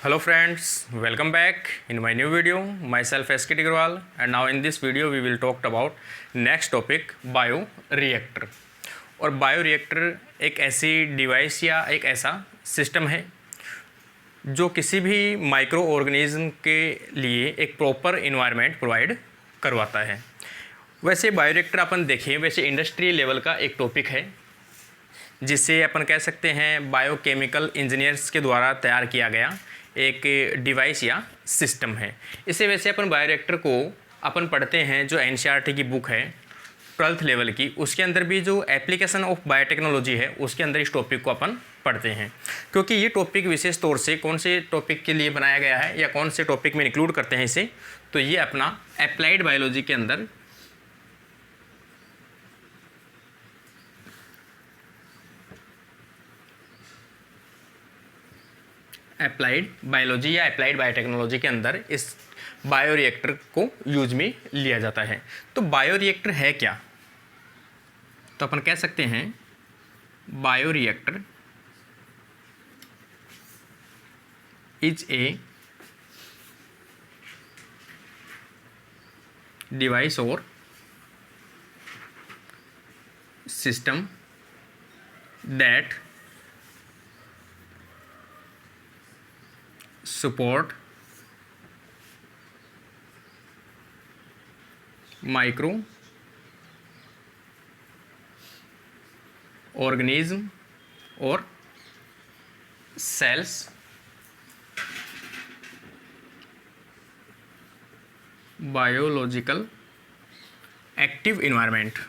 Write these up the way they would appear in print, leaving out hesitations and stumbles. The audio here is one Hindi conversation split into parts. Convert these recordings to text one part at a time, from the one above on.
Hello friends, welcome back in my new video. Myself S.K. Tigrawal, and now in this video we will talk about next topic bioreactor. और बायोरिएक्टर एक ऐसी डिवाइस या एक ऐसा सिस्टम है जो किसी भी माइक्रो ऑर्गेनिज्म के लिए एक प्रॉपर इन्वायरमेंट प्रोवाइड करवाता है। वैसे बायोरिएक्टर अपन देखें वैसे इंडस्ट्री लेवल का एक टॉपिक है जिसे अपन कह सकते हैं बायोकेमिकल इंजीनियर्स के द्वारा तैयार किया गया एक डिवाइस या सिस्टम है। इसे वैसे अपन बायोरिएक्टर को अपन पढ़ते हैं जो एनसीईआरटी की बुक है 12th लेवल की, उसके अंदर भी जो एप्लीकेशन ऑफ बायोटेक्नोलॉजी है उसके अंदर इस टॉपिक को अपन पढ़ते हैं, क्योंकि ये टॉपिक विशेष तौर से कौन से टॉपिक के लिए बनाया गया है या कौन से टॉपिक में इंक्लूड करते हैं इसे, तो ये अपना अप्लाइड बायोलॉजी के अंदर अप्लाइड बायोलॉजी या अप्लाइड बायोटेक्नोलॉजी के अंदर इस बायोरिएक्टर को यूज में लिया जाता है। तो बायोरिएक्टर है क्या? तो अपन कह सकते हैं बायोरिएक्टर इज ए डिवाइस और system that support micro organism or cells biological active environment।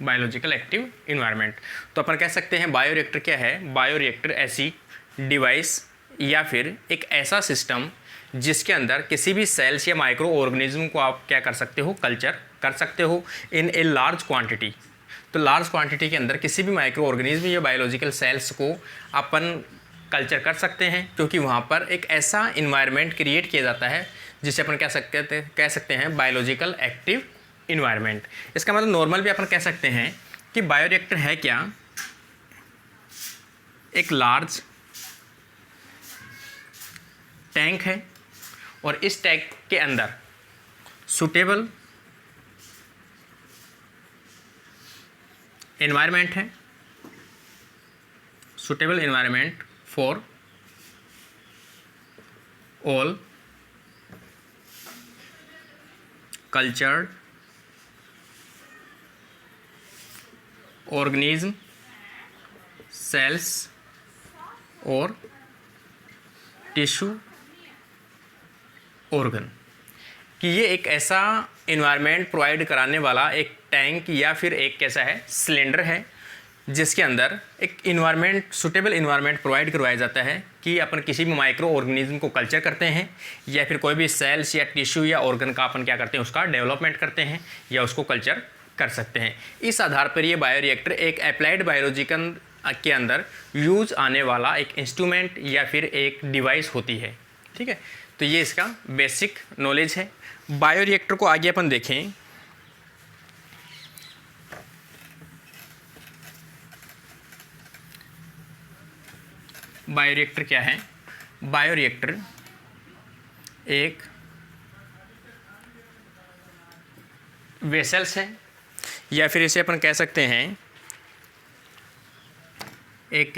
Biological active environment. तो अपन कह सकते हैं बायोरिएक्टर क्या है? बायोरिएक्टर ऐसी डिवाइस या फिर एक ऐसा सिस्टम जिसके अंदर किसी भी सेल्स या माइक्रो ऑर्गेनिज्म को आप क्या कर सकते हो, कल्चर कर सकते हो इन ए लार्ज क्वांटिटी। तो लार्ज क्वांटिटी के अंदर किसी भी माइक्रो ऑर्गेनिज्म या बायोलॉजिकल सेल्स को अपन कल्चर कर सकते हैं, क्योंकि वहाँ पर एक ऐसा इन्वायरमेंट क्रिएट किया जाता है जिसे अपन कह सकते हैं बायोलॉजिकल एक्टिव इन्वायरमेंट। इसका मतलब नॉर्मल भी अपन कह सकते हैं कि बायोरिएक्टर है क्या? एक लार्ज टैंक है और इस टैंक के अंदर सुटेबल एनवायरनमेंट है, suitable environment for all cultured organism sales और टिश्यू ऑर्गन, कि ये एक ऐसा इन्वायरमेंट प्रोवाइड कराने वाला एक टैंक या फिर एक कैसा है सिलेंडर है जिसके अंदर एक इन्वायरमेंट सुटेबल इन्वायरमेंट प्रोवाइड करवाया जाता है कि अपन किसी भी माइक्रो ऑर्गेनिज्म को कल्चर करते हैं या फिर कोई भी सेल्स या टिश्यू या ऑर्गन का अपन क्या करते हैं उसका डेवलपमेंट करते हैं या उसको कल्चर कर सकते हैं। इस आधार पर ये बायोरिएक्टर एक अप्लाइड बायोलॉजी के अंदर यूज आने वाला एक इंस्ट्रूमेंट या फिर एक डिवाइस होती है। ठीक है, तो ये इसका बेसिक नॉलेज है। बायोरिएक्टर को आगे अपन देखें। बायोरिएक्टर क्या है? बायोरिएक्टर एक वेसल्स है या फिर इसे अपन कह सकते हैं एक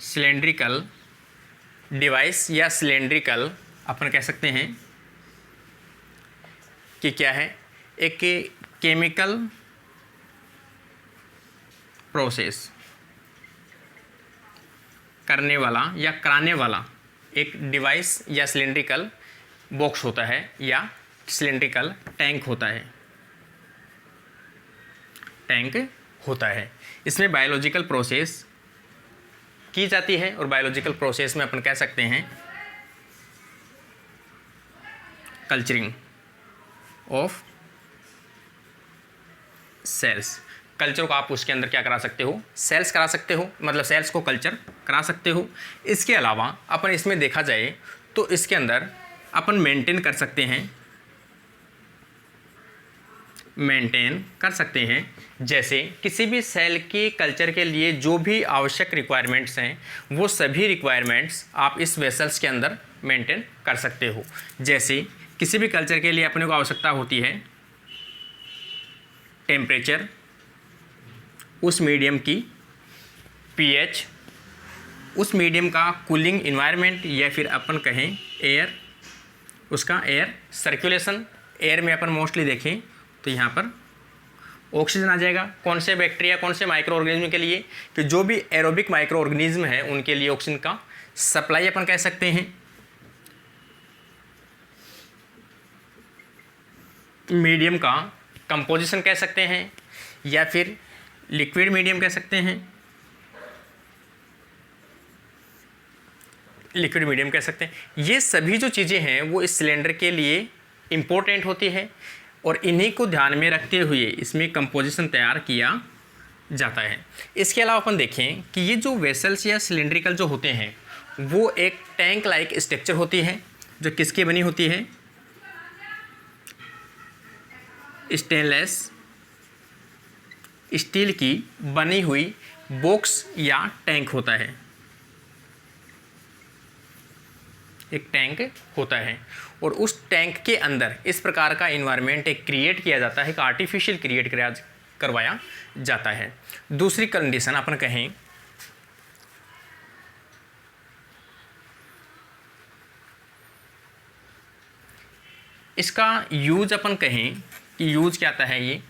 सिलेंड्रिकल डिवाइस या सिलेंड्रिकल अपन कह सकते हैं कि क्या है, एक केमिकल प्रोसेस करने वाला या कराने वाला एक डिवाइस या सिलेंड्रिकल बॉक्स होता है या सिलेंड्रिकल टैंक होता है। इसमें बायोलॉजिकल प्रोसेस की जाती है और बायोलॉजिकल प्रोसेस में अपन कह सकते हैं कल्चरिंग ऑफ सेल्स। कल्चर को आप उसके अंदर क्या करा सकते हो, सेल्स करा सकते हो, मतलब सेल्स को कल्चर करा सकते हो। इसके अलावा अपन इसमें देखा जाए तो इसके अंदर अपन मेंटेन कर सकते हैं मेंटेन कर सकते हैं। जैसे किसी भी सेल के कल्चर के लिए जो भी आवश्यक रिक्वायरमेंट्स हैं वो सभी रिक्वायरमेंट्स आप इस वेसल्स के अंदर मेंटेन कर सकते हो। जैसे किसी भी कल्चर के लिए अपने को आवश्यकता होती है टेम्परेचर, उस मीडियम की पीएच, उस मीडियम का कूलिंग इन्वायरमेंट, या फिर अपन कहें एयर, उसका एयर सर्कुलेशन। एयर में अपन मोस्टली देखें तो यहाँ पर ऑक्सीजन आ जाएगा। कौन से बैक्टीरिया, कौन से माइक्रो ऑर्गेनिज्म के लिए, कि जो भी एरोबिक माइक्रो ऑर्गेनिज्म है उनके लिए ऑक्सीजन का सप्लाई अपन कह सकते हैं। मीडियम का कंपोजिशन कह सकते हैं, या फिर लिक्विड मीडियम कह सकते हैं, लिक्विड मीडियम कह सकते हैं। ये सभी जो चीज़ें हैं वो इस सिलेंडर के लिए इम्पोर्टेंट होती है और इन्हीं को ध्यान में रखते हुए इसमें कंपोजिशन तैयार किया जाता है। इसके अलावा अपन देखें कि ये जो वेसल्स या सिलेंड्रिकल जो होते हैं वो एक टैंक लाइक स्ट्रक्चर होती है, जो किसकी बनी होती है, स्टेनलेस स्टील की बनी हुई बॉक्स या टैंक होता है, एक टैंक होता है। और उस टैंक के अंदर इस प्रकार का इन्वायरमेंट एक क्रिएट किया जाता है, एक आर्टिफिशियल क्रिएट करवाया जाता है। दूसरी कंडीशन अपन कहें इसका यूज, अपन कहें कि यूज क्या आता है, ये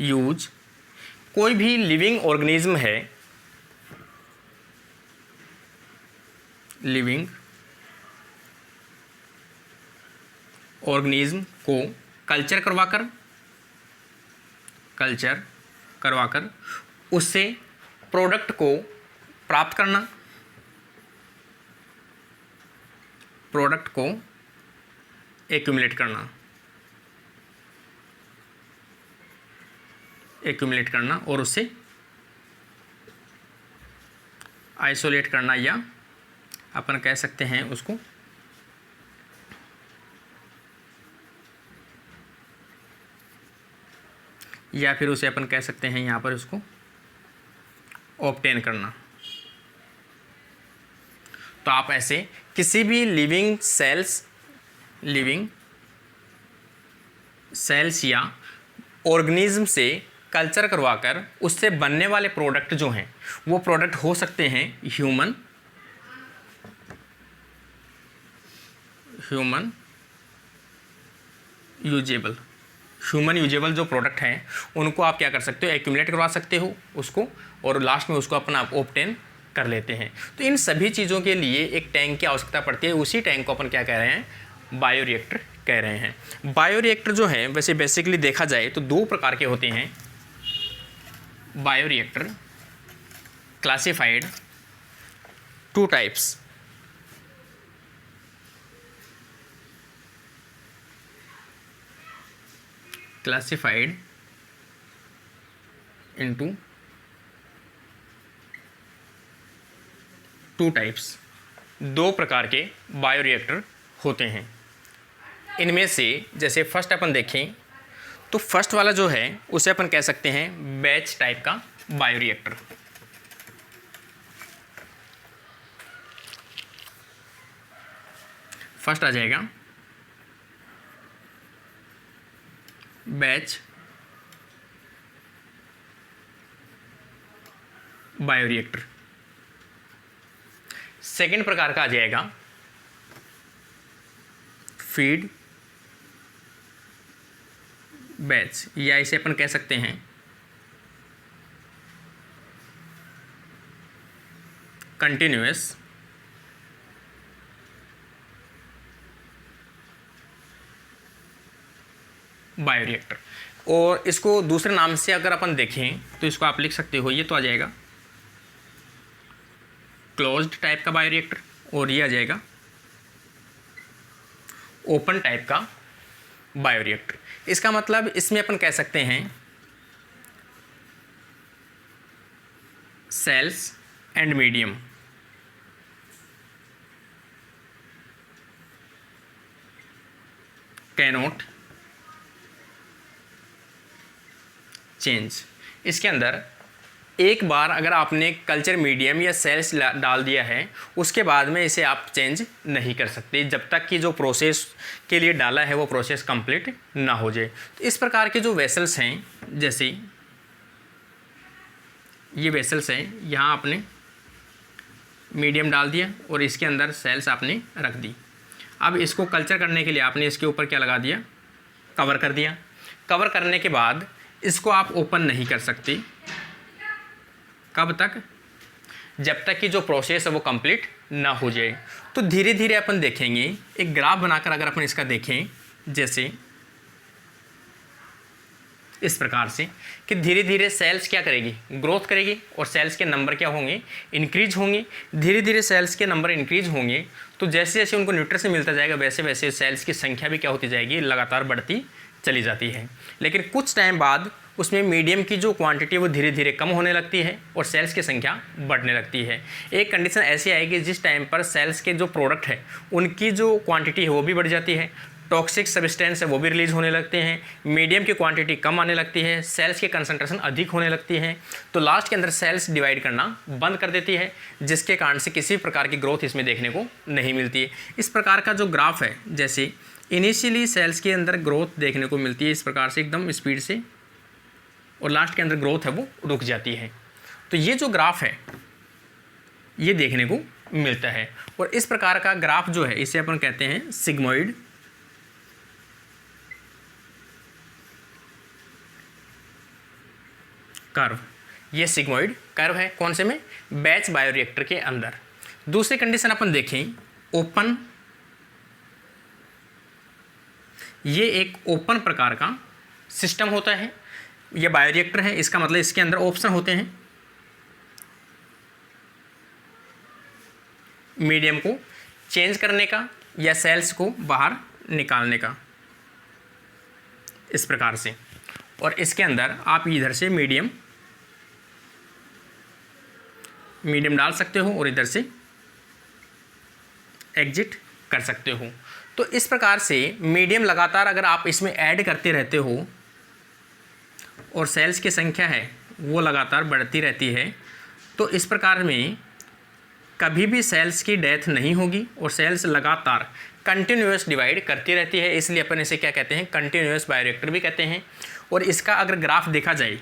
यूज कोई भी लिविंग ऑर्गेनिज्म है, लिविंग ऑर्गेनिज्म को कल्चर करवाकर उससे प्रोडक्ट को प्राप्त करना, प्रोडक्ट को एक्यूमुलेट करना और उससे आइसोलेट करना, या अपन कह सकते हैं उसको या फिर उसे अपन कह सकते हैं यहाँ पर उसको ऑब्टेन करना। तो आप ऐसे किसी भी लिविंग सेल्स या ऑर्गेनिज्म से कल्चर करवाकर उससे बनने वाले प्रोडक्ट जो हैं वो प्रोडक्ट हो सकते हैं ह्यूमन यूजेबल जो प्रोडक्ट हैं उनको आप क्या कर सकते हो, एक्यूमुलेट करवा सकते हो उसको, और लास्ट में उसको अपना ऑब्टेन कर लेते हैं। तो इन सभी चीज़ों के लिए एक टैंक की आवश्यकता पड़ती है। उसी टैंक को अपन क्या कह रहे हैं, बायोरिएक्टर कह रहे हैं। बायोरिएक्टर जो है वैसे बेसिकली देखा जाए तो दो प्रकार के होते हैं। Bioreactor classified two types, classified into two types, दो प्रकार के बायोरिएक्टर होते हैं। इनमें से जैसे फर्स्ट अपन देखें तो फर्स्ट वाला जो है उसे अपन कह सकते हैं बैच टाइप का बायोरिएक्टर। फर्स्ट आ जाएगा बैच बायोरिएक्टर। सेकेंड प्रकार का आ जाएगा फीड बैच, या इसे अपन कह सकते हैं कंटिन्यूअस बायोरिएक्टर। और इसको दूसरे नाम से अगर अपन देखें तो इसको आप लिख सकते हो, ये तो आ जाएगा क्लोज्ड टाइप का बायोरिएक्टर, और ये आ जाएगा ओपन टाइप का बायोरिएक्टर। इसका मतलब इसमें अपन कह सकते हैं cells and medium, cannot change. इसके अंदर एक बार अगर आपने कल्चर मीडियम या सेल्स डाल दिया है, उसके बाद में इसे आप चेंज नहीं कर सकते जब तक कि जो प्रोसेस के लिए डाला है वो प्रोसेस कंप्लीट ना हो जाए। तो इस प्रकार के जो वेसल्स हैं, जैसे ये वेसल्स हैं, यहाँ आपने मीडियम डाल दिया और इसके अंदर सेल्स आपने रख दी। अब इसको कल्चर करने के लिए आपने इसके ऊपर क्या लगा दिया, कवर कर दिया। कवर करने के बाद इसको आप ओपन नहीं कर सकते, कब तक, जब तक कि जो प्रोसेस है वो कंप्लीट ना हो जाए। तो धीरे धीरे अपन देखेंगे, एक ग्राफ बनाकर अगर अपन इसका देखें जैसे इस प्रकार से, कि धीरे धीरे सेल्स क्या करेगी, ग्रोथ करेगी और सेल्स के नंबर क्या होंगे, इंक्रीज होंगे। धीरे धीरे सेल्स के नंबर इंक्रीज होंगे तो जैसे जैसे उनको न्यूट्रिशन मिलता जाएगा वैसे वैसे सेल्स की संख्या भी क्या होती जाएगी, लगातार बढ़ती चली जाती है। लेकिन कुछ टाइम बाद उसमें मीडियम की जो क्वांटिटी है वो धीरे धीरे कम होने लगती है और सेल्स की संख्या बढ़ने लगती है। एक कंडीशन ऐसी आएगी जिस टाइम पर सेल्स के जो प्रोडक्ट है उनकी जो क्वांटिटी है वो भी बढ़ जाती है, टॉक्सिक सब्सटेंस है वो भी रिलीज होने लगते हैं, मीडियम की क्वांटिटी कम आने लगती है, सेल्स की कंसंट्रेशन अधिक होने लगती है। तो लास्ट के अंदर सेल्स डिवाइड करना बंद कर देती है, जिसके कारण से किसी प्रकार की ग्रोथ इसमें देखने को नहीं मिलती है। इस प्रकार का जो ग्राफ है, जैसे इनिशियली सेल्स के अंदर ग्रोथ देखने को मिलती है इस प्रकार से एकदम स्पीड से, और लास्ट के अंदर ग्रोथ है वो रुक जाती है। तो ये जो ग्राफ है ये देखने को मिलता है। और इस प्रकार का ग्राफ जो है इसे अपन कहते हैं सिग्मोइड कर्व। ये सिग्मोइड कर्व है कौन से में, बैच बायोरिएक्टर के अंदर। दूसरी कंडीशन अपन देखें, ओपन। ये एक ओपन प्रकार का सिस्टम होता है, ये बायोरिएक्टर है, इसका मतलब इसके अंदर ऑप्शन होते हैं मीडियम को चेंज करने का या सेल्स को बाहर निकालने का, इस प्रकार से। और इसके अंदर आप इधर से मीडियम डाल सकते हो और इधर से एग्जिट कर सकते हो। तो इस प्रकार से मीडियम लगातार अगर आप इसमें ऐड करते रहते हो और सेल्स की संख्या है वो लगातार बढ़ती रहती है, तो इस प्रकार में कभी भी सेल्स की डेथ नहीं होगी और सेल्स लगातार कंटिन्यूअस डिवाइड करती रहती है। इसलिए अपन इसे क्या कहते हैं, कंटिन्यूअस बायोरिएक्टर भी कहते हैं। और इसका अगर ग्राफ देखा जाए,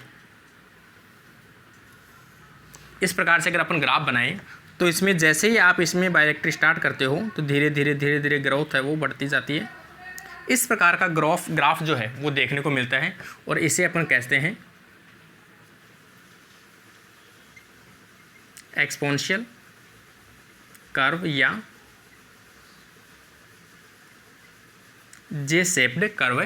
इस प्रकार से अगर अपन ग्राफ बनाएं तो इसमें जैसे ही आप इसमें बायोरिएक्टर स्टार्ट करते हो तो धीरे धीरे ग्रोथ है वो बढ़ती जाती है। इस प्रकार का ग्राफ जो है वो देखने को मिलता है और इसे अपन कहते हैं एक्सपोनेंशियल कर्व या जे शेप्ड कर्व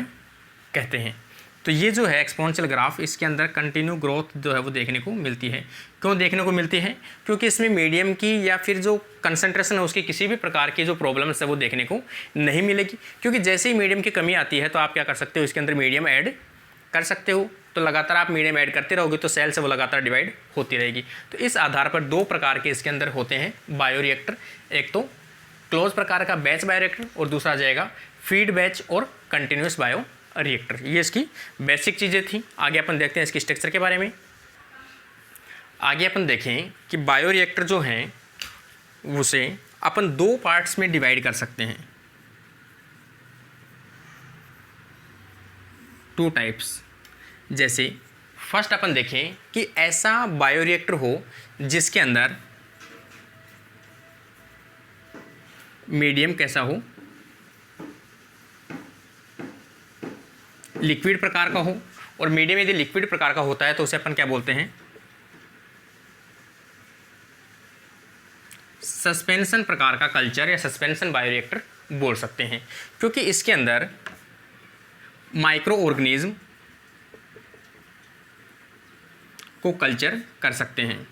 कहते हैं। तो ये जो है एक्सपोनेंशियल ग्राफ, इसके अंदर कंटिन्यू ग्रोथ जो है वो देखने को मिलती है। क्यों देखने को मिलती है, क्योंकि इसमें मीडियम की या फिर जो कंसंट्रेशन है उसकी किसी भी प्रकार की जो प्रॉब्लम्स है वो देखने को नहीं मिलेगी। क्योंकि जैसे ही मीडियम की कमी आती है तो आप क्या कर सकते हो, इसके अंदर मीडियम ऐड कर सकते हो। तो लगातार आप मीडियम ऐड करते रहोगे तो सेल से वो लगातार डिवाइड होती रहेगी। तो इस आधार पर दो प्रकार के इसके अंदर होते हैं बायोरिएक्टर, एक तो क्लोज प्रकार का बैच बायोरिएक्टर और दूसरा जाएगा फीड बैच और कंटिन्यूस बायो रिएक्टर। ये इसकी बेसिक चीज़ें थी। आगे अपन देखते हैं इसकी स्ट्रक्चर के बारे में। आगे अपन देखें कि बायोरिएक्टर जो हैं उसे अपन दो पार्ट्स में डिवाइड कर सकते हैं, टू टाइप्स। जैसे फर्स्ट अपन देखें कि ऐसा बायोरिएक्टर हो जिसके अंदर मीडियम कैसा हो, लिक्विड प्रकार का हो। और मीडियम यदि लिक्विड प्रकार का होता है तो उसे अपन क्या बोलते हैं, सस्पेंशन प्रकार का कल्चर या सस्पेंशन बायोरिएक्टर बोल सकते हैं। क्योंकि इसके अंदर माइक्रो ऑर्गेनिज्म को कल्चर कर सकते हैं।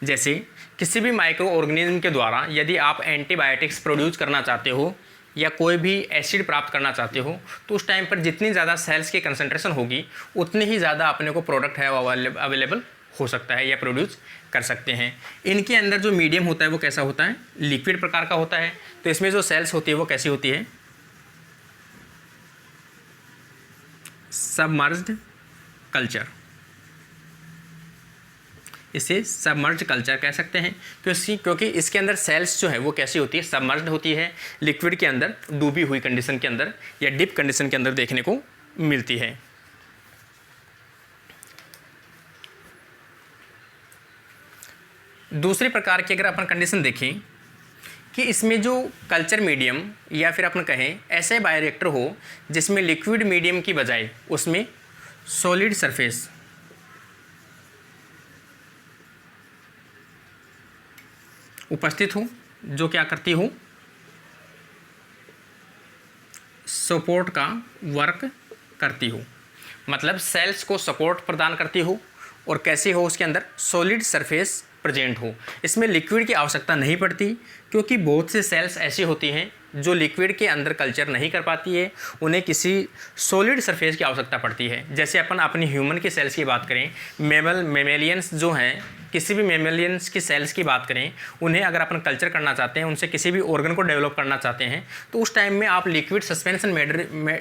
जैसे किसी भी माइक्रो ऑर्गेनिज्म के द्वारा यदि आप एंटीबायोटिक्स प्रोड्यूस करना चाहते हो या कोई भी एसिड प्राप्त करना चाहते हो तो उस टाइम पर जितनी ज़्यादा सेल्स की कंसंट्रेशन होगी उतनी ही ज़्यादा अपने को प्रोडक्ट है वो अवेलेबल हो सकता है या प्रोड्यूस कर सकते हैं। इनके अंदर जो मीडियम होता है वो कैसा होता है, लिक्विड प्रकार का होता है। तो इसमें जो सेल्स होती है वो कैसी होती है, सबमर्ज्ड कल्चर, इसे सबमर्ज्ड कल्चर कह सकते हैं क्योंकि इसके अंदर सेल्स जो है वो कैसी होती है, सबमर्ज्ड होती है, लिक्विड के अंदर डूबी हुई कंडीशन के अंदर या डिप कंडीशन के अंदर देखने को मिलती है। दूसरी प्रकार की अगर अपन कंडीशन देखें कि इसमें जो कल्चर मीडियम या फिर अपन कहें ऐसे बायोरिएक्टर हो जिसमें लिक्विड मीडियम की बजाय उसमें सॉलिड सरफेस उपस्थित हो, जो क्या करती हो, सपोर्ट का वर्क करती हो, मतलब सेल्स को सपोर्ट प्रदान करती हो और कैसे हो, उसके अंदर सॉलिड सरफेस प्रेजेंट हो। इसमें लिक्विड की आवश्यकता नहीं पड़ती क्योंकि बहुत से सेल्स ऐसी होती हैं जो लिक्विड के अंदर कल्चर नहीं कर पाती है, उन्हें किसी सॉलिड सरफेस की आवश्यकता पड़ती है। जैसे अपन अपनी ह्यूमन के सेल्स की बात करें, मेमेलियंस जो हैं, किसी भी मेमेलियंस की सेल्स की बात करें, उन्हें अगर अपन कल्चर करना चाहते हैं, उनसे किसी भी ऑर्गन को डेवलप करना चाहते हैं, तो उस टाइम में आप लिक्विड सस्पेंशन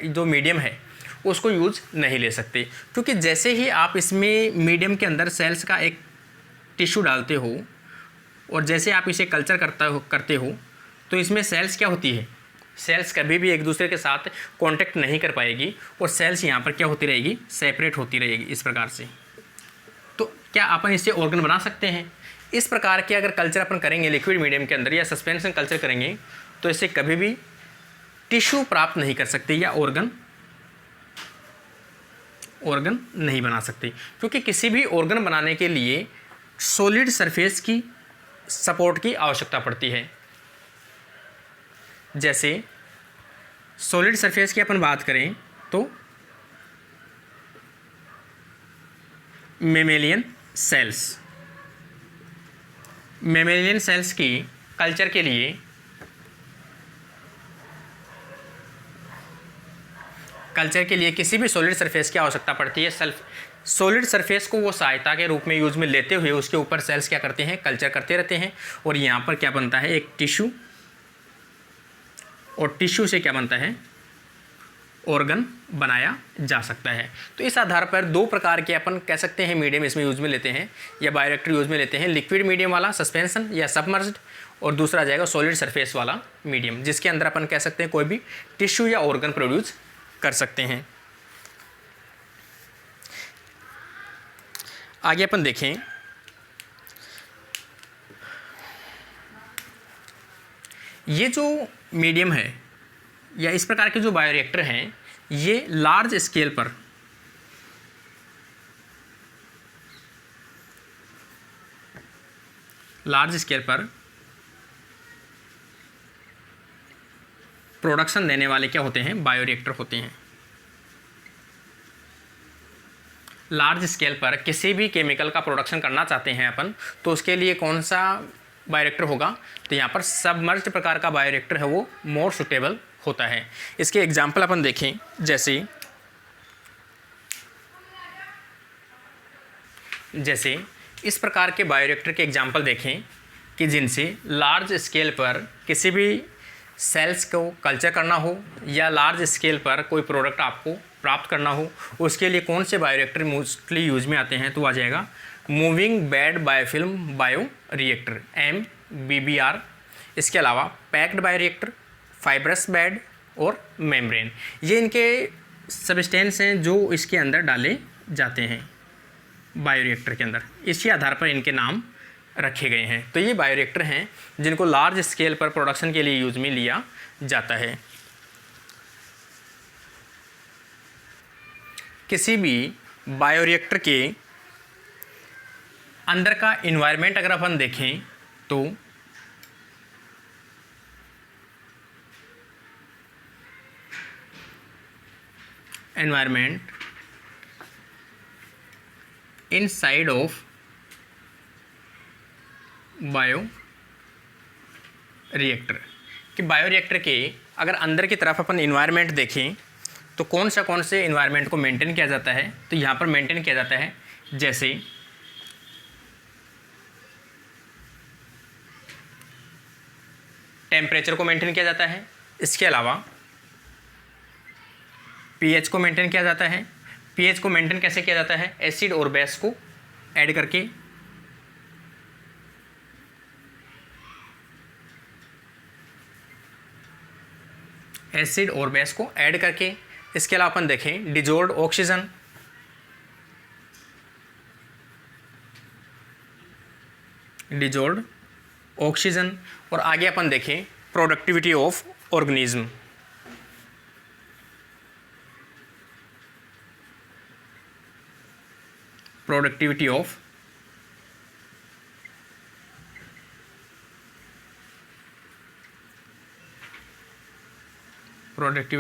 जो मीडियम है उसको यूज़ नहीं ले सकते, क्योंकि जैसे ही आप इसमें मीडियम के अंदर सेल्स का एक टिश्यू डालते हो और जैसे आप इसे कल्चर करते हो तो इसमें सेल्स क्या होती है, सेल्स कभी भी एक दूसरे के साथ कांटेक्ट नहीं कर पाएगी और सेल्स यहाँ पर क्या होती रहेगी, सेपरेट होती रहेगी इस प्रकार से। तो क्या अपन इससे ऑर्गन बना सकते हैं? इस प्रकार के अगर कल्चर अपन करेंगे लिक्विड मीडियम के अंदर या सस्पेंशन कल्चर करेंगे तो इससे कभी भी टिश्यू प्राप्त नहीं कर सकते या ऑर्गन नहीं बना सकते, क्योंकि किसी भी ऑर्गन बनाने के लिए सॉलिड सरफेस की सपोर्ट की आवश्यकता पड़ती है। जैसे सॉलिड सरफेस की अपन बात करें तो मेमेलियन सेल्स की कल्चर के लिए किसी भी सॉलिड सरफेस की आवश्यकता पड़ती है। सॉलिड सरफेस को वो सहायता के रूप में यूज में लेते हुए उसके ऊपर सेल्स क्या करते हैं, कल्चर करते रहते हैं और यहाँ पर क्या बनता है, एक टिश्यू, और टिश्यू से क्या बनता है, ऑर्गन बनाया जा सकता है। तो इस आधार पर दो प्रकार के अपन कह सकते हैं मीडियम इसमें यूज में लेते हैं या बायोरिएक्टर यूज में लेते हैं, लिक्विड मीडियम वाला सस्पेंशन या सबमर्ज्ड, और दूसरा आ जाएगा सॉलिड सरफेस वाला मीडियम, जिसके अंदर अपन कह सकते हैं कोई भी टिश्यू या ऑर्गन प्रोड्यूस कर सकते हैं। आगे अपन देखें, ये जो मीडियम है या इस प्रकार के जो बायोरिएक्टर हैं, ये लार्ज स्केल पर प्रोडक्शन देने वाले क्या होते हैं, बायोरिएक्टर होते हैं। लार्ज स्केल पर किसी भी केमिकल का प्रोडक्शन करना चाहते हैं अपन, तो उसके लिए कौन सा बायोरिएक्टर होगा, तो यहाँ पर सबमर्ज्ड प्रकार का बायोरिएक्टर है वो मोर सुटेबल होता है। इसके एग्जाम्पल अपन देखें, जैसे इस प्रकार के बायोरिएक्टर के एग्जाम्पल देखें कि जिनसे लार्ज स्केल पर किसी भी सेल्स को कल्चर करना हो या लार्ज स्केल पर कोई प्रोडक्ट आपको प्राप्त करना हो, उसके लिए कौन से बायोरिएक्टर मोस्टली यूज में आते हैं, तो आ जाएगा moving bed biofilm bioreactor MBBR। इसके अलावा पैक्ड बायोरिएक्टर, फाइब्रस बेड और मेम्ब्रेन, ये इनके सब्सटेंस हैं जो इसके अंदर डाले जाते हैं बायोरिएक्टर के अंदर। इसी आधार पर इनके नाम रखे गए हैं। तो ये बायोरिएक्टर हैं जिनको लार्ज स्केल पर प्रोडक्शन के लिए यूज में लिया जाता है। किसी भी बायोरिएक्टर के अंदर का इन्वायरमेंट अगर अपन देखें तो एनवायरमेंट इनसाइड ऑफ बायोरिएक्टर, कि बायोरिएक्टर के अगर अंदर की तरफ अपन इन्वायरमेंट देखें तो कौन से इन्वायरमेंट को मेंटेन किया जाता है, तो यहाँ पर मेंटेन किया जाता है जैसे टेम्परेचर को मेंटेन किया जाता है, इसके अलावा pH को मेंटेन किया जाता है, पीएच को मेंटेन कैसे किया जाता है? एसिड और बेस को ऐड करके, एसिड और बेस को ऐड करके। इसके अलावा अपन देखें डिजोल्ड ऑक्सीजन, डिजोल्ड ऑक्सीजन। और आगे अपन देखें productivity of organism, productivity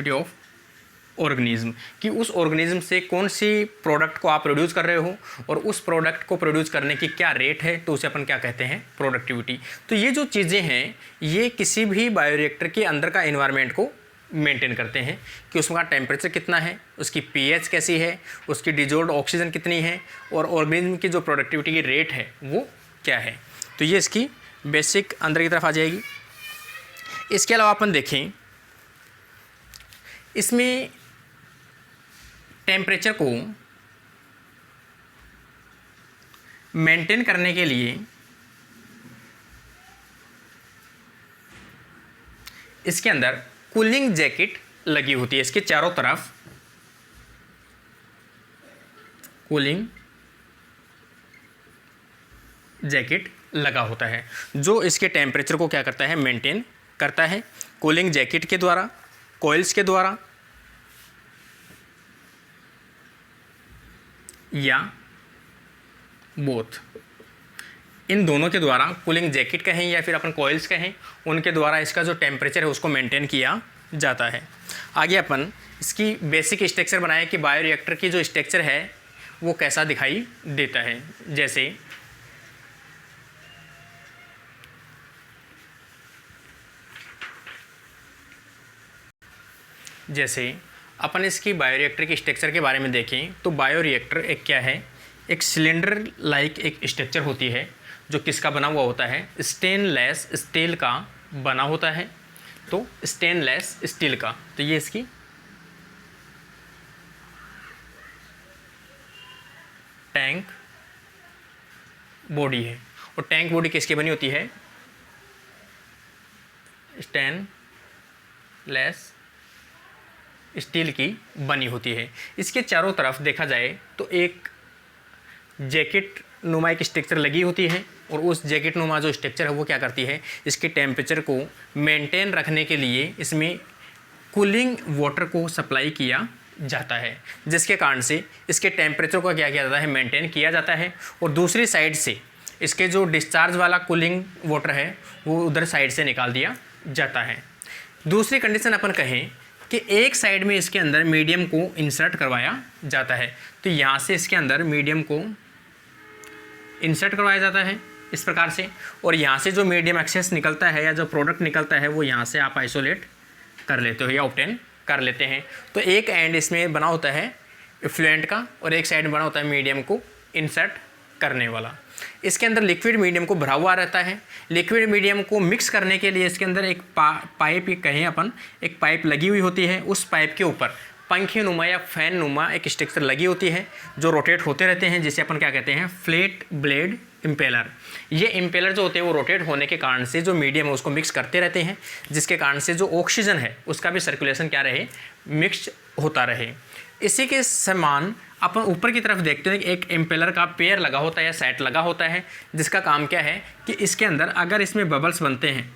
of organism, कि उस ऑर्गेनिज्म से कौन सी प्रोडक्ट को आप प्रोड्यूस कर रहे हो और उस प्रोडक्ट को प्रोड्यूस करने की क्या रेट है, तो उसे अपन क्या कहते हैं? प्रोडक्टिविटी। तो ये जो चीज़ें हैं ये किसी भी बायोरिएक्टर के अंदर का एनवायरनमेंट को मेंटेन करते हैं कि उसका टेम्परेचर कितना है, उसकी पीएच कैसी है, उसकी डिजोल्ड ऑक्सीजन कितनी है और ऑर्गेनिज्म की जो प्रोडक्टिविटी की रेट है वो क्या है। तो ये इसकी बेसिक अंदर की तरफ आ जाएगी। इसके अलावा अपन देखें इसमें टेम्परेचर को मेंटेन करने के लिए इसके अंदर कूलिंग जैकेट लगी होती है। इसके चारों तरफ कूलिंग जैकेट लगा होता है जो इसके टेम्परेचर को क्या करता है? मेंटेन करता है। कूलिंग जैकेट के द्वारा, कॉइल्स के द्वारा या बोथ, इन दोनों के द्वारा, कूलिंग जैकेट कहें या फिर अपन कॉइल्स कहें, उनके द्वारा इसका जो टेम्परेचर है उसको मेंटेन किया जाता है। आगे अपन इसकी बेसिक स्ट्रक्चर बनाए कि बायोरिएक्टर की जो स्ट्रक्चर है वो कैसा दिखाई देता है। जैसे अपन इसकी बायोरिएक्टर की स्ट्रक्चर के बारे में देखें तो बायोरिएक्टर एक क्या है? एक सिलेंडर लाइक एक स्ट्रक्चर होती है जो किसका बना हुआ होता है? स्टेनलेस स्टील का बना होता है। तो स्टेनलेस स्टील का, तो ये इसकी टैंक बॉडी है। और टैंक बॉडी किसकी बनी होती है? स्टेनलेस स्टील की बनी होती है। इसके चारों तरफ देखा जाए तो एक जैकेट नुमा एक स्ट्रक्चर लगी होती है और उस जैकेट नुमा जो स्ट्रक्चर है वो क्या करती है? इसके टेम्परेचर को मेंटेन रखने के लिए इसमें कूलिंग वाटर को सप्लाई किया जाता है, जिसके कारण से इसके टेम्परेचर को क्या किया जाता है? मेंटेन किया जाता है। और दूसरी साइड से इसके जो डिस्चार्ज वाला कूलिंग वाटर है वो उधर साइड से निकाल दिया जाता है। दूसरी कंडीशन अपन कहें कि एक साइड में इसके अंदर मीडियम को इंसर्ट करवाया जाता है। तो यहाँ से इसके अंदर मीडियम को इंसर्ट करवाया जाता है इस प्रकार से, और यहाँ से जो मीडियम एक्सेस निकलता है या जो प्रोडक्ट निकलता है वो यहाँ से आप आइसोलेट कर लेते हो या ऑब्टेन कर लेते हैं। तो एक एंड इसमें बना होता है इफ्लुएंट का और एक साइड बना होता है मीडियम को इंसर्ट करने वाला। इसके अंदर लिक्विड मीडियम को भरा हुआ रहता है। लिक्विड मीडियम को मिक्स करने के लिए इसके अंदर एक पाइप कहें अपन, एक पाइप लगी हुई होती है। उस पाइप के ऊपर पंखे नुमा या फैन नुमा एक स्ट्रक्चर लगी होती है जो रोटेट होते रहते हैं, जिसे अपन क्या कहते हैं? Flat blade impeller. ये इम्पेलर जो होते हैं वो रोटेट होने के कारण से जो मीडियम है उसको मिक्स करते रहते हैं, जिसके कारण से जो ऑक्सीजन है उसका भी सर्कुलेशन क्या रहे? मिक्स होता रहे। इसी के समान अपन ऊपर की तरफ देखते हैं कि एक इम्पेलर का पेयर लगा होता है या सेट लगा होता है, जिसका काम क्या है कि इसके अंदर अगर इसमें बबल्स बनते हैं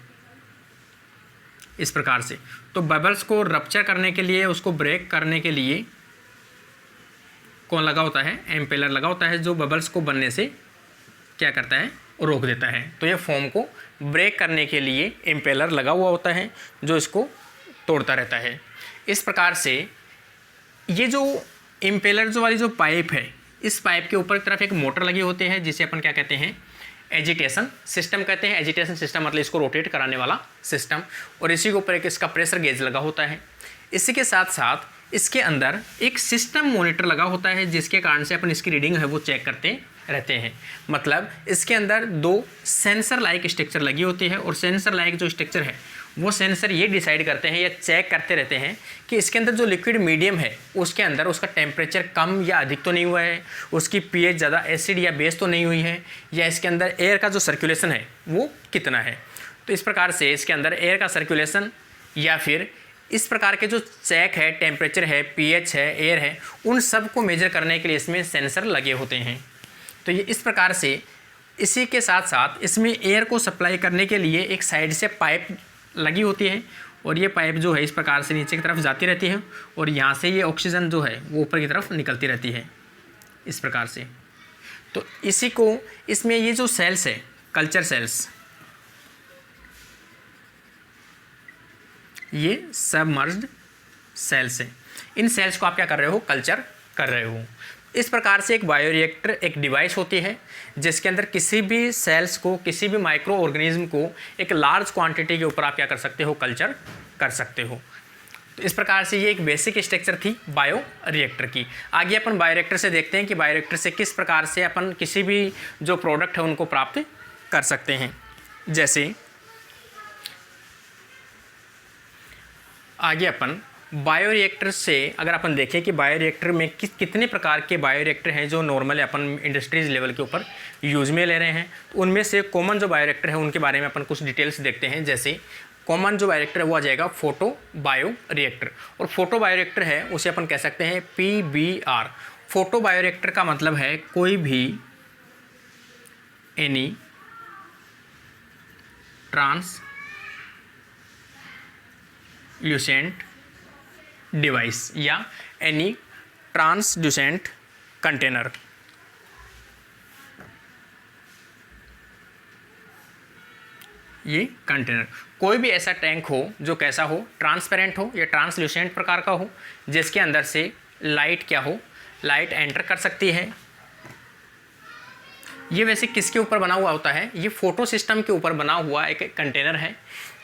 इस प्रकार से, तो बबल्स को रप्चर करने के लिए, उसको ब्रेक करने के लिए कौन लगा होता है? इम्पेलर लगा होता है, जो बबल्स को बनने से क्या करता है? रोक देता है। तो ये फोम को ब्रेक करने के लिए इम्पेलर लगा हुआ होता है जो इसको तोड़ता रहता है। इस प्रकार से ये जो इम्पेलर जो वाली जो पाइप है, इस पाइप के ऊपर की तरफ एक मोटर लगी होती है जिसे अपन क्या कहते हैं? एजिटेशन सिस्टम कहते हैं। एजिटेशन सिस्टम मतलब इसको रोटेट कराने वाला सिस्टम, और इसी के ऊपर एक इसका प्रेशर गेज लगा होता है। इसी के साथ साथ इसके अंदर एक सिस्टम मॉनिटर लगा होता है जिसके कारण से अपन इसकी रीडिंग है वो चेक करते रहते हैं। मतलब इसके अंदर दो सेंसर लाइक स्ट्रक्चर लगी होती है और सेंसर लाइक जो स्ट्रक्चर है वो सेंसर ये डिसाइड करते हैं या चेक करते रहते हैं कि इसके अंदर जो लिक्विड मीडियम है उसके अंदर उसका टेम्परेचर कम या अधिक तो नहीं हुआ है, उसकी पीएच ज़्यादा एसिड या बेस तो नहीं हुई है, या इसके अंदर एयर का जो सर्कुलेशन है वो कितना है। तो इस प्रकार से इसके अंदर एयर का सर्कुलेशन या फिर इस प्रकार के जो चेक है, टेम्परेचर है, पीएच है, एयर है, उन सब को मेजर करने के लिए इसमें सेंसर लगे होते हैं। तो ये इस प्रकार से इसी के साथ साथ इसमें एयर को सप्लाई करने के लिए एक साइड से पाइप लगी होती है और ये पाइप जो है इस प्रकार से नीचे की तरफ जाती रहती है और यहाँ से ये ऑक्सीजन जो है वो ऊपर की तरफ निकलती रहती है इस प्रकार से। तो इसी को इसमें ये जो सेल्स है, कल्चर सेल्स, ये सबमर्ज्ड सेल्स हैं। इन सेल्स को आप क्या कर रहे हो, कल्चर कर रहे हो। इस प्रकार से एक बायोरिएक्टर एक डिवाइस होती है जिसके अंदर किसी भी सेल्स को, किसी भी माइक्रो ऑर्गेनिज्म को एक लार्ज क्वांटिटी के ऊपर आप क्या कर सकते हो, कल्चर कर सकते हो। तो इस प्रकार से ये एक बेसिक स्ट्रक्चर थी बायोरिएक्टर की। आगे अपन बायोरिएक्टर से देखते हैं कि बायोरिएक्टर से किस प्रकार से अपन किसी भी जो प्रोडक्ट है उनको प्राप्त कर सकते हैं। जैसे आगे अपन बायोरिएक्टर से अगर अपन देखें कि बायोरिएक्टर में कितने प्रकार के बायोरिएक्टर हैं जो नॉर्मली अपन इंडस्ट्रीज लेवल के ऊपर यूज में ले रहे हैं, तो उनमें से कॉमन जो बायोरिएक्टर है उनके बारे में अपन कुछ डिटेल्स देखते हैं। जैसे कॉमन जो बायोरिएक्टर है वो आ जाएगा फोटो बायोरिएक्टर, और फोटो बायोरिएक्टर है उसे अपन कह सकते हैं PBR। फोटो बायोरिएक्टर का मतलब है कोई भी एनी ट्रांसल्यूसेंट डिवाइस या एनी ट्रांसड्यूसेंट कंटेनर। ये कंटेनर कोई भी ऐसा टैंक हो जो कैसा हो, ट्रांसपेरेंट हो या ट्रांसल्यूसेंट प्रकार का हो, जिसके अंदर से लाइट क्या हो, लाइट एंटर कर सकती है। ये वैसे किसके ऊपर बना हुआ होता है, ये फोटो सिस्टम के ऊपर बना हुआ एक कंटेनर है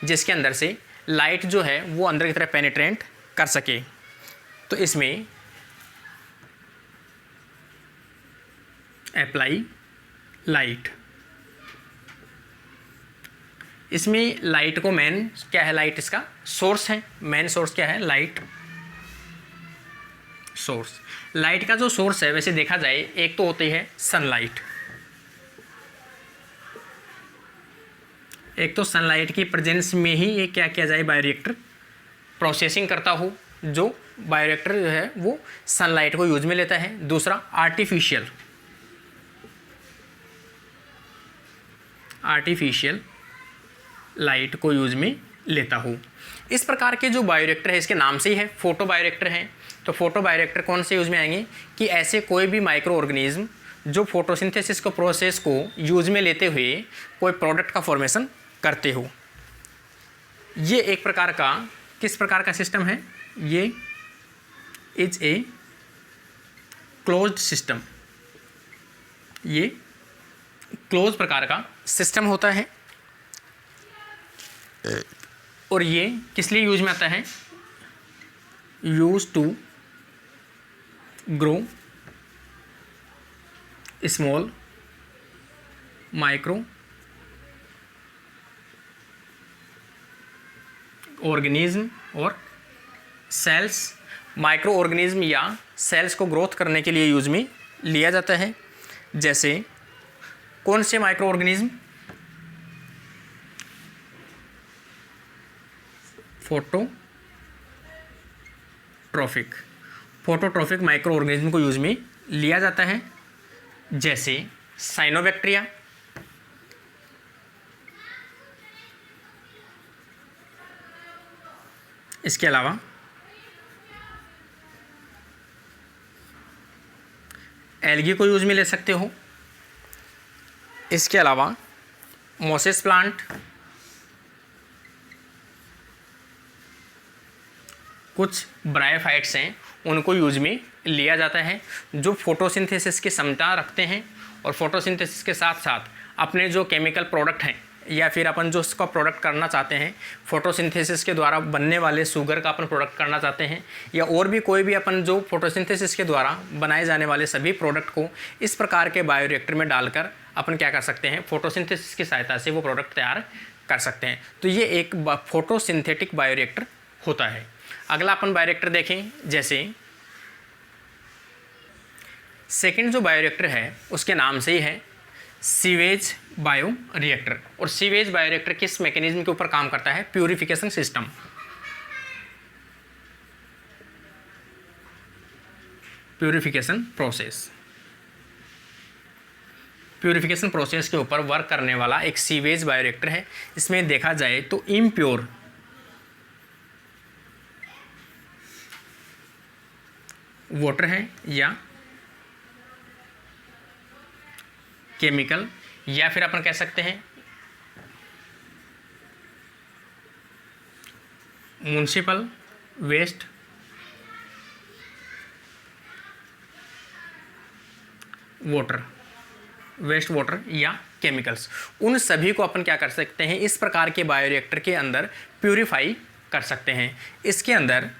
जिसके अंदर से लाइट जो है वो अंदर की तरफ पेनिट्रेंट कर सके। तो इसमें अप्लाई लाइट, इसमें लाइट को मेन क्या है, लाइट इसका सोर्स है, मेन सोर्स क्या है, लाइट सोर्स। लाइट का जो सोर्स है वैसे देखा जाए एक तो होती है सनलाइट, एक तो सनलाइट की प्रेजेंस में ही ये क्या किया जाए, बायोरिएक्टर प्रोसेसिंग करता हो, जो बायोरिएक्टर जो है वो सनलाइट को यूज में लेता है। दूसरा आर्टिफिशियल लाइट को यूज में लेता हो। इस प्रकार के जो बायोरिएक्टर है इसके नाम से ही है फोटो बायोरिएक्टर है। तो फोटो बायोरिएक्टर कौन से यूज में आएंगे कि ऐसे कोई भी माइक्रो ऑर्गेनिज्म जो फोटोसिंथेसिस को प्रोसेस को यूज में लेते हुए कोई प्रोडक्ट का फॉर्मेशन करते हो। ये एक प्रकार का किस प्रकार का सिस्टम है, ये इज ए क्लोज्ड सिस्टम, ये क्लोज प्रकार का सिस्टम होता है और ये किस लिए यूज में आता है, use to grow small microorganism और सेल्स। माइक्रो ऑर्गेनिज्म या सेल्स को ग्रोथ करने के लिए यूज में लिया जाता है। जैसे कौन से micro organism, phototrophic micro organism को यूज में लिया जाता है। जैसे साइनोबैक्टीरिया, इसके अलावा एल्गी को यूज में ले सकते हो। इसके अलावा मोसेस प्लांट, कुछ ब्रायोफाइट्स हैं उनको यूज में लिया जाता है जो फोटोसिंथेसिस की क्षमता रखते हैं और फोटोसिंथेसिस के साथ साथ अपने जो केमिकल प्रोडक्ट हैं या फिर अपन जो उसका प्रोडक्ट करना चाहते हैं, फोटोसिंथेसिस के द्वारा बनने वाले शुगर का अपन प्रोडक्ट करना चाहते हैं, या और भी कोई भी अपन जो फोटोसिंथेसिस के द्वारा बनाए जाने वाले सभी प्रोडक्ट को इस प्रकार के बायोरिएक्टर में डालकर अपन क्या कर सकते हैं, फोटोसिंथेसिस की सहायता से वो प्रोडक्ट तैयार कर सकते हैं। तो ये एक फोटोसिंथेटिक बायोरिएक्टर होता है। अगला अपन बायोरिएक्टर देखें, जैसे सेकंड जो बायोरिएक्टर है उसके नाम से ही है सीवेज बायोरिएक्टर। और सीवेज बायोरिएक्टर किस मैकेनिज्म के ऊपर काम करता है, purification system. Purification process, purification process के ऊपर वर्क करने वाला एक सीवेज बायोरिएक्टर है। इसमें देखा जाए तो इम्प्योर वाटर है या केमिकल, या फिर अपन कह सकते हैं म्युनिसिपल वेस्ट वाटर या केमिकल्स, उन सभी को अपन क्या कर सकते हैं, इस प्रकार के बायोरिएक्टर के अंदर प्यूरिफाई कर सकते हैं। इसके अंदर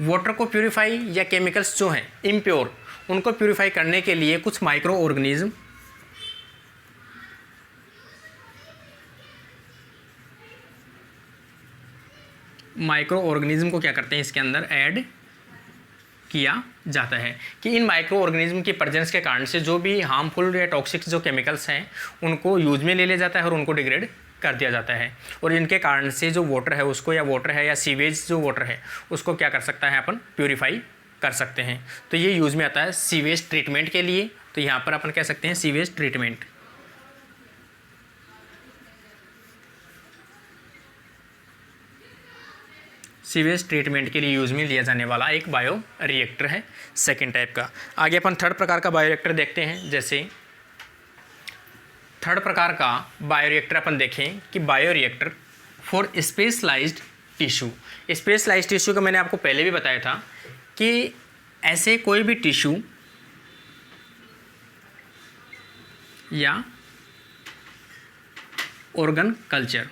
वाटर को प्यूरिफाई या केमिकल्स जो हैं इम्प्योर, उनको प्यूरिफाई करने के लिए कुछ माइक्रो ऑर्गेनिज्म को क्या करते हैं, इसके अंदर ऐड किया जाता है कि इन माइक्रो ऑर्गेनिज्म की प्रेजेंस के कारण से जो भी हार्मफुल या टॉक्सिक जो केमिकल्स हैं उनको यूज में ले लिया जाता है और उनको डिग्रेड कर दिया जाता है। और इनके कारण से जो वाटर है उसको, या वाटर है या सीवेज जो वाटर है उसको क्या कर सकता है, अपन प्यूरिफाई कर सकते हैं। तो ये यूज में आता है सीवेज ट्रीटमेंट के लिए। तो यहाँ पर अपन कह सकते हैं सीवेज ट्रीटमेंट। सीवेज ट्रीटमेंट के लिए यूज में लिया जाने वाला एक बायो रिएक्टर है सेकेंड टाइप का। आगे अपन थर्ड प्रकार का बायोरिएक्टर देखते हैं। जैसे थर्ड प्रकार का बायोरिएक्टर अपन देखें कि bioreactor for specialised tissue. Specialised tissue का मैंने आपको पहले भी बताया था कि ऐसे कोई भी टिश्यू या ऑर्गन कल्चर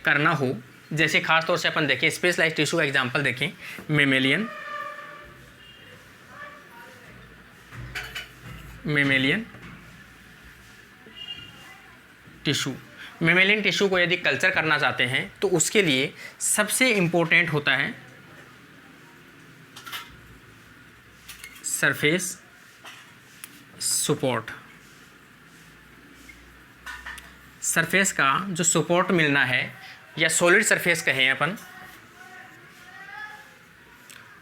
करना हो, जैसे खास तौर से अपन देखें स्पेशलाइज्ड टिश्यू का एग्जांपल देखें, मेमेलियन टिश्यू। मेमेलियन टिश्यू को यदि कल्चर करना चाहते हैं तो उसके लिए सबसे इम्पोर्टेंट होता है सरफेस सपोर्ट। सरफेस का जो सपोर्ट मिलना है, या सॉलिड सरफेस कहें अपन,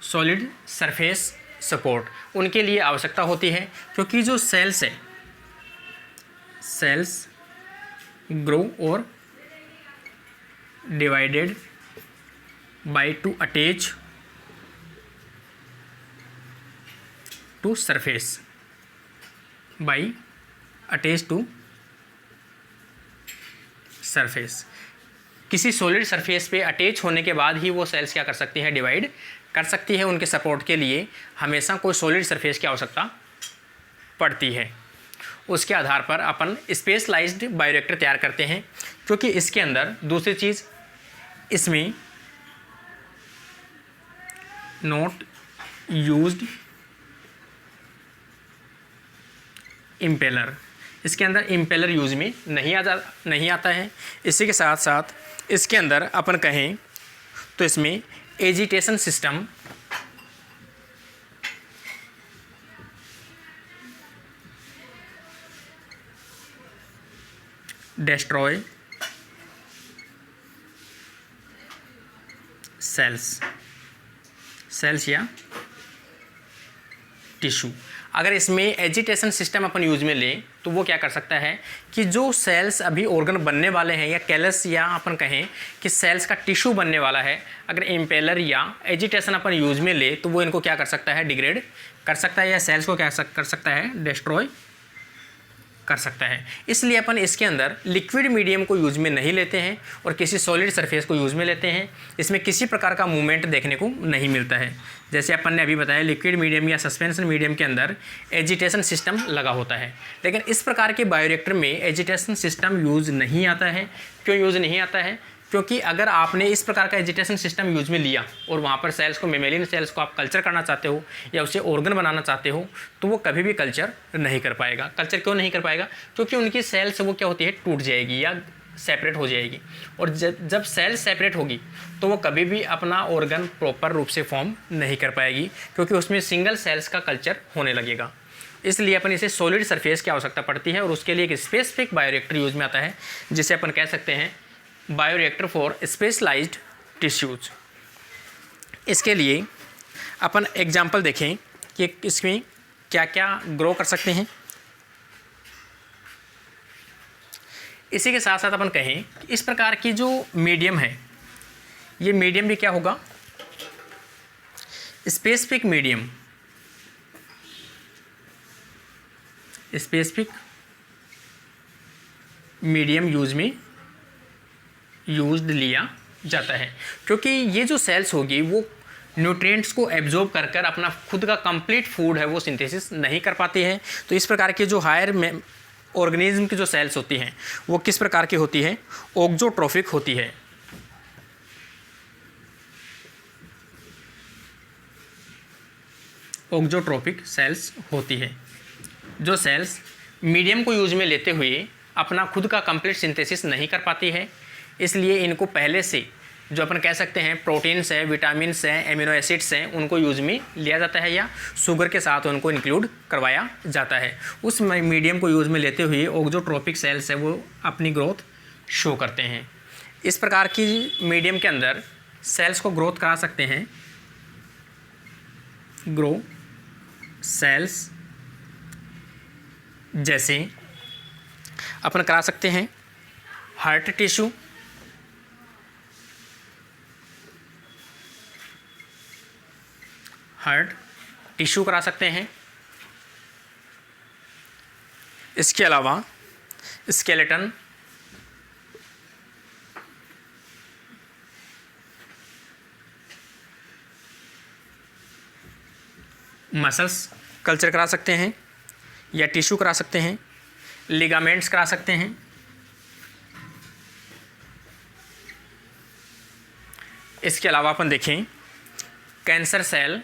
सॉलिड सरफेस सपोर्ट, उनके लिए आवश्यकता होती है। क्योंकि जो सेल्स है, सेल्स ग्रो और divided by to attach to surface, by attach to surface. किसी सॉलिड सरफेस पे अटैच होने के बाद ही वो सेल्स क्या कर सकती हैं, डिवाइड कर सकती है। उनके सपोर्ट के लिए हमेशा कोई सॉलिड सरफेस की आवश्यकता पड़ती है। उसके आधार पर अपन स्पेशलाइज्ड बायोरिएक्टर तैयार करते हैं, क्योंकि इसके अंदर दूसरी चीज़, इसमें नॉट यूज्ड इम्पेलर, इसके अंदर इम्पेलर यूज में नहीं आता है। इसी के साथ साथ इसके अंदर अपन कहें तो इसमें एजिटेशन सिस्टम डिस्ट्रॉय सेल्स या टिश्यू। अगर इसमें एजिटेशन सिस्टम अपन यूज में लें तो वो क्या कर सकता है कि जो सेल्स अभी ऑर्गन बनने वाले हैं, या कैलस, या अपन कहें कि सेल्स का टिश्यू बनने वाला है, अगर इम्पेलर या एजिटेशन अपन यूज में ले तो वो इनको क्या कर सकता है, डिग्रेड कर सकता है, या सेल्स को क्या कर सकता है, डिस्ट्रॉय कर सकता है। इसलिए अपन इसके अंदर लिक्विड मीडियम को यूज में नहीं लेते हैं और किसी सॉलिड सरफेस को यूज में लेते हैं। इसमें किसी प्रकार का मूवमेंट देखने को नहीं मिलता है। जैसे अपन ने अभी बताया लिक्विड मीडियम या सस्पेंशन मीडियम के अंदर एजिटेशन सिस्टम लगा होता है, लेकिन इस प्रकार के बायोरिएक्टर में एजिटेशन सिस्टम यूज़ नहीं आता है। क्यों यूज़ नहीं आता है? क्योंकि अगर आपने इस प्रकार का एजिटेशन सिस्टम यूज में लिया और वहाँ पर सेल्स को, मेमेलियन सेल्स को आप कल्चर करना चाहते हो या उसे ऑर्गन बनाना चाहते हो, तो वो कभी भी कल्चर नहीं कर पाएगा। कल्चर क्यों नहीं कर पाएगा? क्योंकि उनकी सेल्स वो क्या होती है, टूट जाएगी या सेपरेट हो जाएगी। और जब सेल सेपरेट होगी तो वो कभी भी अपना ऑर्गन प्रॉपर रूप से फॉर्म नहीं कर पाएगी, क्योंकि उसमें सिंगल सेल्स का कल्चर होने लगेगा। इसलिए अपन इसे सॉलिड सरफेस की आवश्यकता पड़ती है और उसके लिए एक स्पेसिफिक बायोरिएक्टर यूज में आता है, जिसे अपन कह सकते हैं बायोरिएक्टर फॉर स्पेशलाइज्ड टिश्यूज। इसके लिए अपन एग्जाम्पल देखें कि इसमें क्या क्या ग्रो कर सकते हैं। इसी के साथ साथ अपन कहें कि इस प्रकार की जो मीडियम है, ये मीडियम भी क्या होगा, specific medium, specific medium used लिया जाता है, क्योंकि ये जो सेल्स होगी वो न्यूट्रिएंट्स को एब्जॉर्ब कर कर अपना खुद का कंप्लीट फूड है वो सिंथेसिस नहीं कर पाती है। तो इस प्रकार के जो हायर में ऑर्गेनिज्म की जो सेल्स होती हैं वो किस प्रकार की होती है, ऑक्सोट्रोफिक होती है। ऑक्सोट्रोफिक सेल्स होती है। जो सेल्स मीडियम को यूज में लेते हुए अपना खुद का कंप्लीट सिंथेसिस नहीं कर पाती है, इसलिए इनको पहले से जो अपन कह सकते हैं प्रोटीन्स है, विटामिन्स हैं, एमिनो एसिड्स हैं, उनको यूज में लिया जाता है या शुगर के साथ उनको इंक्लूड करवाया जाता है। उस मीडियम को यूज में लेते हुए ऑक्सोट्रोफिक सेल्स है वो अपनी ग्रोथ शो करते हैं। इस प्रकार की मीडियम के अंदर सेल्स को ग्रोथ करा सकते हैं ग्रो सेल्स, जैसे अपन करा सकते हैं हार्ट टिश्यू, हार्ट टिश्यू करा सकते हैं। इसके अलावा स्केलेटन, मसल्स कल्चर करा सकते हैं या टिश्यू करा सकते हैं, लिगामेंट्स करा सकते हैं। इसके अलावा अपन देखें कैंसर सेल,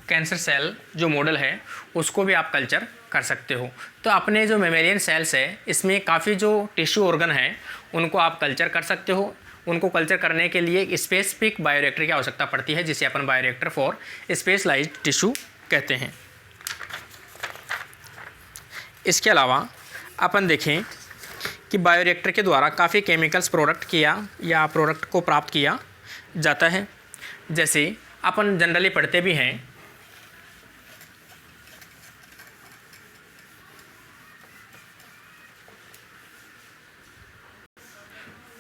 कैंसर सेल जो मॉडल है उसको भी आप कल्चर कर सकते हो। तो अपने जो मेमेलियन सेल्स है इसमें काफ़ी जो टिश्यू ऑर्गन है उनको आप कल्चर कर सकते हो। उनको कल्चर करने के लिए एक स्पेसिफिक बायोरिएक्टर की आवश्यकता पड़ती है, जिसे अपन बायोरिएक्टर फॉर स्पेशलाइज्ड टिश्यू कहते हैं। इसके अलावा अपन देखें कि बायोरिएक्टर के द्वारा काफ़ी केमिकल्स प्रोडक्ट को प्राप्त किया जाता है। जैसे अपन जनरली पढ़ते भी हैं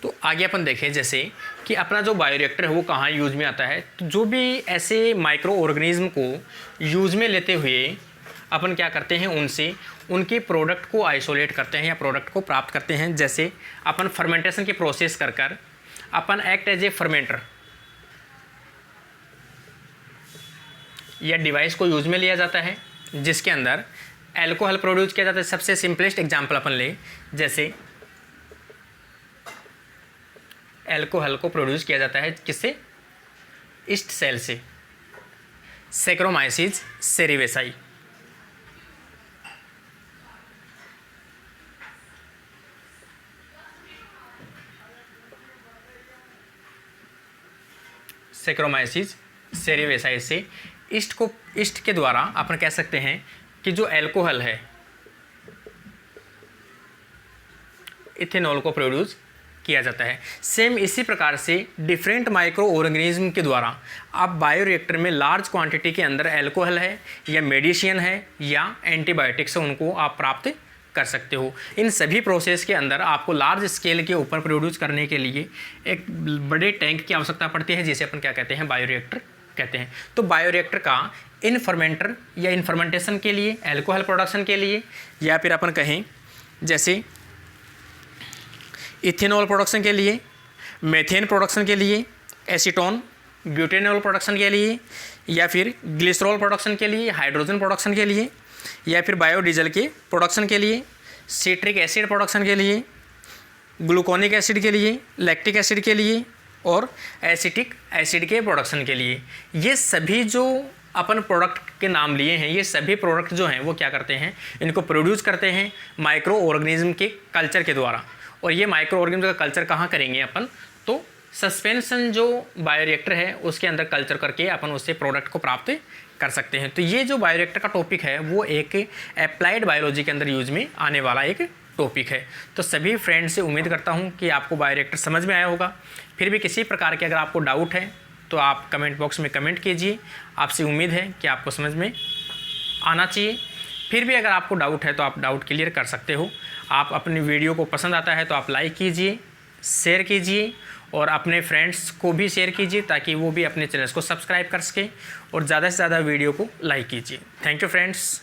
तो आगे अपन देखें जैसे कि अपना जो बायोरिएक्टर है वो कहाँ यूज में आता है। तो जो भी ऐसे माइक्रो ऑर्गेनिज्म को यूज में लेते हुए अपन क्या करते हैं, उनसे उनके प्रोडक्ट को आइसोलेट करते हैं या प्रोडक्ट को प्राप्त करते हैं। जैसे अपन फर्मेंटेशन की प्रोसेस कर अपन एक्ट एज ए फर्मेंटर या डिवाइस को यूज में लिया जाता है, जिसके अंदर एल्कोहल प्रोड्यूस किया जाता है। सबसे सिंपलेस्ट एग्जांपल अपन ले, जैसे एल्कोहल को प्रोड्यूस किया जाता है किससे, ईस्ट सेल से, सैक्रोमाइसीज सेरिवेसाई। सैक्रोमाइसीज सेरिवेसाई से ईस्ट के द्वारा अपन कह सकते हैं कि जो एल्कोहल है इथेनॉल को प्रोड्यूस किया जाता है। सेम इसी प्रकार से डिफरेंट माइक्रो ऑर्गेनिज्म के द्वारा आप बायोरिएक्टर में लार्ज क्वांटिटी के अंदर एल्कोहल है या मेडिसिन है या एंटीबायोटिक्स है उनको आप प्राप्त कर सकते हो। इन सभी प्रोसेस के अंदर आपको लार्ज स्केल के ऊपर प्रोड्यूस करने के लिए एक बड़े टैंक की आवश्यकता पड़ती है, जिसे अपन क्या कहते हैं, बायोरिएक्टर कहते हैं। तो बायोरिएक्टर का इनफर्मेंटर या इनफर्मेंटेशन के लिए, अल्कोहल प्रोडक्शन के लिए, या फिर अपन कहें जैसे इथेनॉल प्रोडक्शन के लिए, मेथेन प्रोडक्शन के लिए, एसीटोन ब्यूटेनॉल प्रोडक्शन के लिए, या फिर ग्लिसरॉल प्रोडक्शन के लिए, हाइड्रोजन प्रोडक्शन के लिए, या फिर बायोडीजल के प्रोडक्शन के लिए, सिट्रिक एसिड प्रोडक्शन के लिए, ग्लूकोनिक एसिड के लिए, लैक्टिक एसिड के लिए और एसिटिक एसिड के प्रोडक्शन के लिए। ये सभी जो अपन प्रोडक्ट के नाम लिए हैं, ये सभी प्रोडक्ट जो हैं वो क्या करते हैं, इनको प्रोड्यूस करते हैं माइक्रो ऑर्गेनिज्म के कल्चर के द्वारा। और ये माइक्रो ऑर्गेनिज्म का कल्चर कहाँ करेंगे अपन, तो सस्पेंशन जो बायोरिएक्टर है उसके अंदर कल्चर करके अपन उससे प्रोडक्ट को प्राप्त कर सकते हैं। तो ये जो बायोरिएक्टर का टॉपिक है वो एक अप्लाइड बायोलॉजी के अंदर यूज में आने वाला एक टॉपिक है। तो सभी फ्रेंड्स से उम्मीद करता हूँ कि आपको बायोरिएक्टर समझ में आया होगा। फिर भी किसी प्रकार के अगर आपको डाउट है तो आप कमेंट बॉक्स में कमेंट कीजिए। आपसे उम्मीद है कि आपको समझ में आना चाहिए। फिर भी अगर आपको डाउट है तो आप डाउट क्लियर कर सकते हो। आप अपनी वीडियो को पसंद आता है तो आप लाइक कीजिए, शेयर कीजिए और अपने फ्रेंड्स को भी शेयर कीजिए ताकि वो भी अपने चैनल को सब्सक्राइब कर सके और ज़्यादा से ज़्यादा वीडियो को लाइक कीजिए। Thank you friends.